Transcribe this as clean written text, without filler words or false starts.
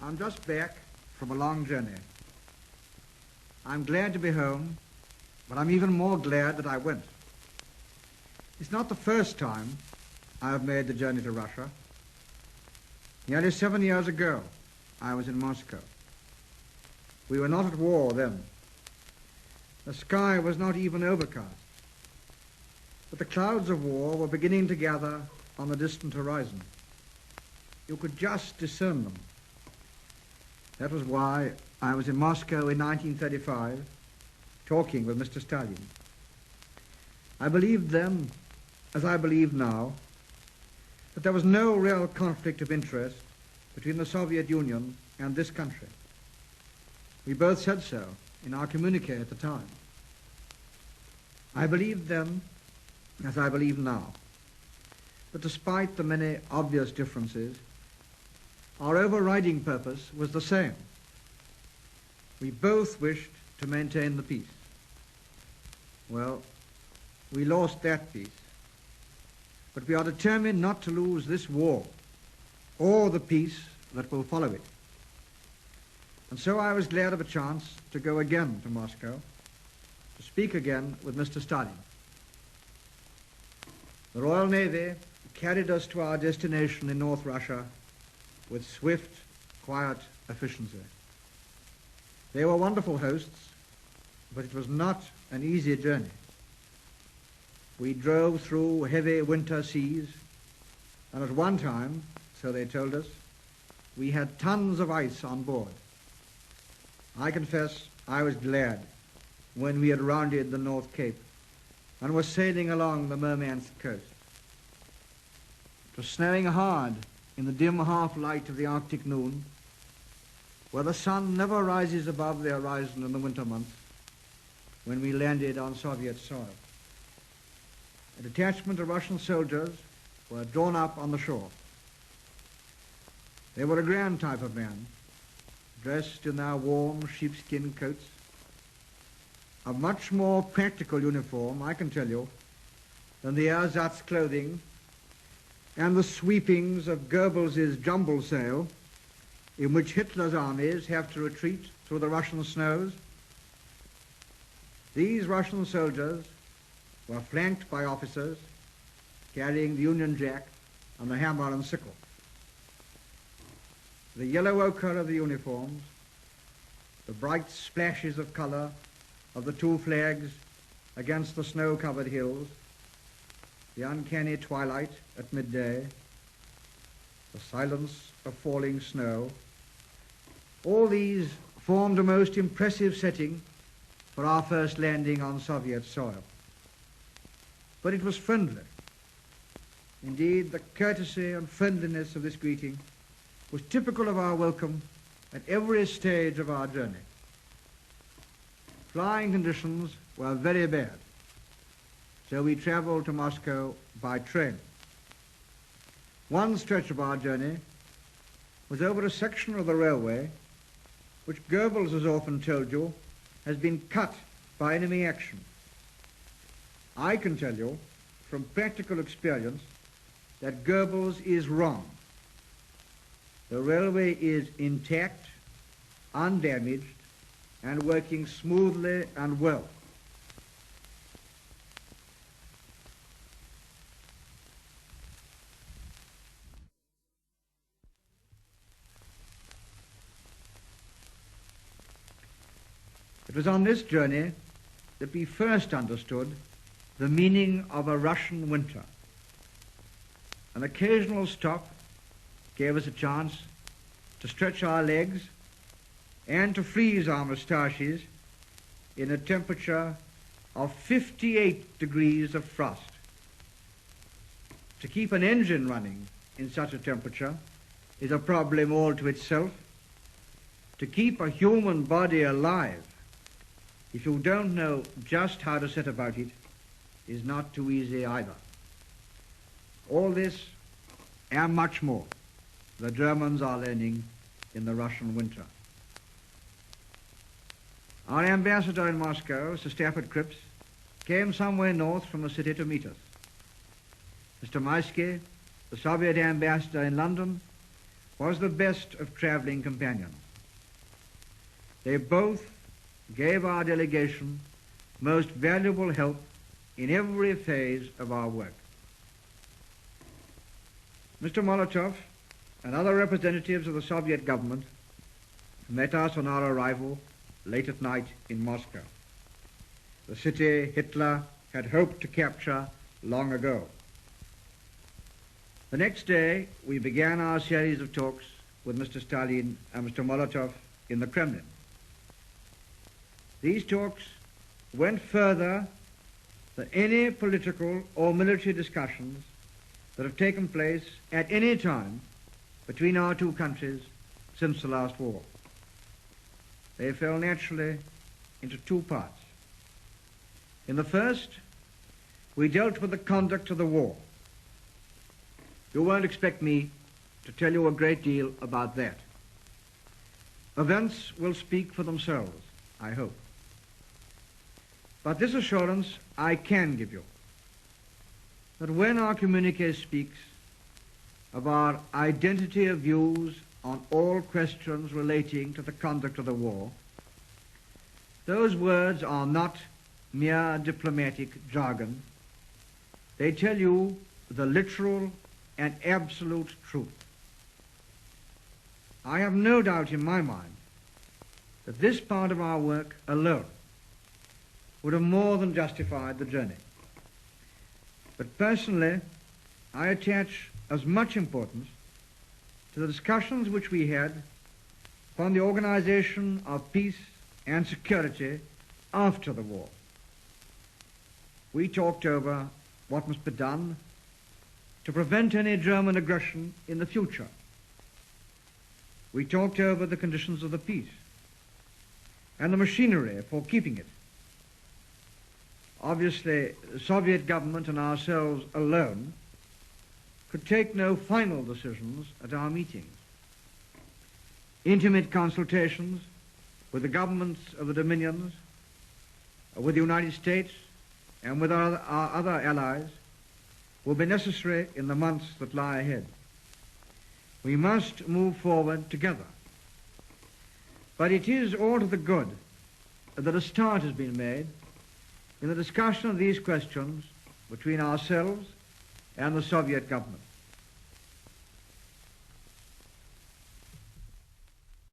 I'm just back from a long journey. I'm glad to be home, but I'm even more glad that I went. It's not the first time I have made the journey to Russia. Nearly 7 years ago, I was in Moscow. We were not at war then. The sky was not even overcast. But the clouds of war were beginning to gather on the distant horizon. You could just discern them. That was why I was in Moscow in 1935, talking with Mr. Stalin. I believed then, as I believe now, that there was no real conflict of interest between the Soviet Union and this country. We both said so in our communique at the time. I believed then, as I believe now, that despite the many obvious differences, our overriding purpose was the same. We both wished to maintain the peace. Well, we lost that peace, but we are determined not to lose this war or the peace that will follow it. And so I was glad of a chance to go again to Moscow, to speak again with Mr. Stalin. The Royal Navy carried us to our destination in North Russia with swift, quiet efficiency. They were wonderful hosts, but it was not an easy journey. We drove through heavy winter seas, and at one time, so they told us, we had tons of ice on board. I confess I was glad when we had rounded the North Cape and were sailing along the Murmansk coast. It was snowing hard in the dim half-light of the Arctic noon, where the sun never rises above the horizon in the winter months, when we landed on Soviet soil. A detachment of Russian soldiers were drawn up on the shore. They were a grand type of man, dressed in their warm sheepskin coats. A much more practical uniform, I can tell you, than the ersatz clothing and the sweepings of Goebbels' jumble sale, in which Hitler's armies have to retreat through the Russian snows. These Russian soldiers were flanked by officers carrying the Union Jack and the hammer and sickle. The yellow ochre of the uniforms, the bright splashes of color of the two flags against the snow-covered hills, the uncanny twilight at midday, the silence of falling snow, all these formed a most impressive setting for our first landing on Soviet soil. But it was friendly. Indeed, the courtesy and friendliness of this greeting was typical of our welcome at every stage of our journey. Flying conditions were very bad, so we traveled to Moscow by train. One stretch of our journey was over a section of the railway which Goebbels has often told you has been cut by enemy action. I can tell you from practical experience that Goebbels is wrong. The railway is intact, undamaged, and working smoothly and well. It was on this journey that we first understood the meaning of a Russian winter. An occasional stop gave us a chance to stretch our legs and to freeze our moustaches in a temperature of 58 degrees of frost. To keep an engine running in such a temperature is a problem all to itself. To keep a human body alive, if you don't know just how to set about it, is not too easy either. All this and much more the Germans are learning in the Russian winter. Our ambassador in Moscow, Sir Stafford Cripps, came somewhere north from the city to meet us. Mr. Maisky, the Soviet ambassador in London, was the best of traveling companions. They both gave our delegation most valuable help in every phase of our work. Mr. Molotov and other representatives of the Soviet government met us on our arrival late at night in Moscow, the city Hitler had hoped to capture long ago. The next day, we began our series of talks with Mr. Stalin and Mr. Molotov in the Kremlin. These talks went further than any political or military discussions that have taken place at any time between our two countries since the last war. They fell naturally into two parts. In the first, we dealt with the conduct of the war. You won't expect me to tell you a great deal about that. Events will speak for themselves, I hope. But this assurance I can give you, that when our communique speaks of our identity of views on all questions relating to the conduct of the war, those words are not mere diplomatic jargon. They tell you the literal and absolute truth. I have no doubt in my mind that this part of our work alone would have more than justified the journey. But personally, I attach as much importance to the discussions which we had upon the organization of peace and security after the war. We talked over what must be done to prevent any German aggression in the future. We talked over the conditions of the peace and the machinery for keeping it. Obviously, the Soviet government and ourselves alone could take no final decisions at our meetings. Intimate consultations with the governments of the dominions, with the United States, and with our other allies will be necessary in the months that lie ahead. We must move forward together. But it is all to the good that a start has been made in the discussion of these questions between ourselves and the Soviet government.